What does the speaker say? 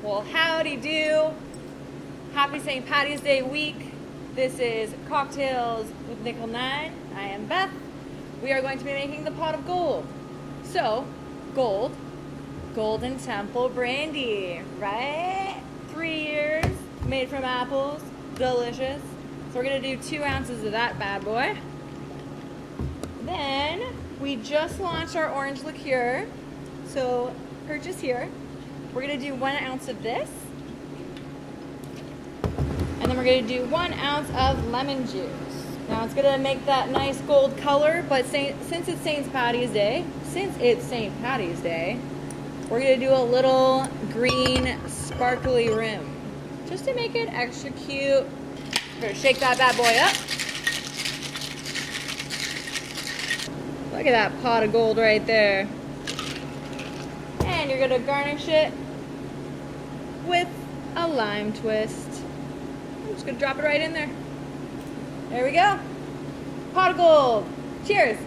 Well, howdy do. Happy St. Patty's Day week. This is Cocktails with Nickel 9. I am Beth. We are going to be making the pot of gold. So, gold, Golden Temple Brandy, right? 3 years, made from apples, delicious. So we're gonna do 2 ounces of that bad boy. Then, we just launched our orange liqueur. So, purchase here. We're gonna do 1 ounce of this. And then we're gonna do 1 ounce of lemon juice. Now it's gonna make that nice gold color, but since it's St. Patty's Day, we're gonna do a little green sparkly rim, just to make it extra cute. We're gonna shake that bad boy up. Look at that pot of gold right there. And you're gonna garnish it with a lime twist. I'm just gonna drop it right in there. There we go. Pot of gold. Cheers.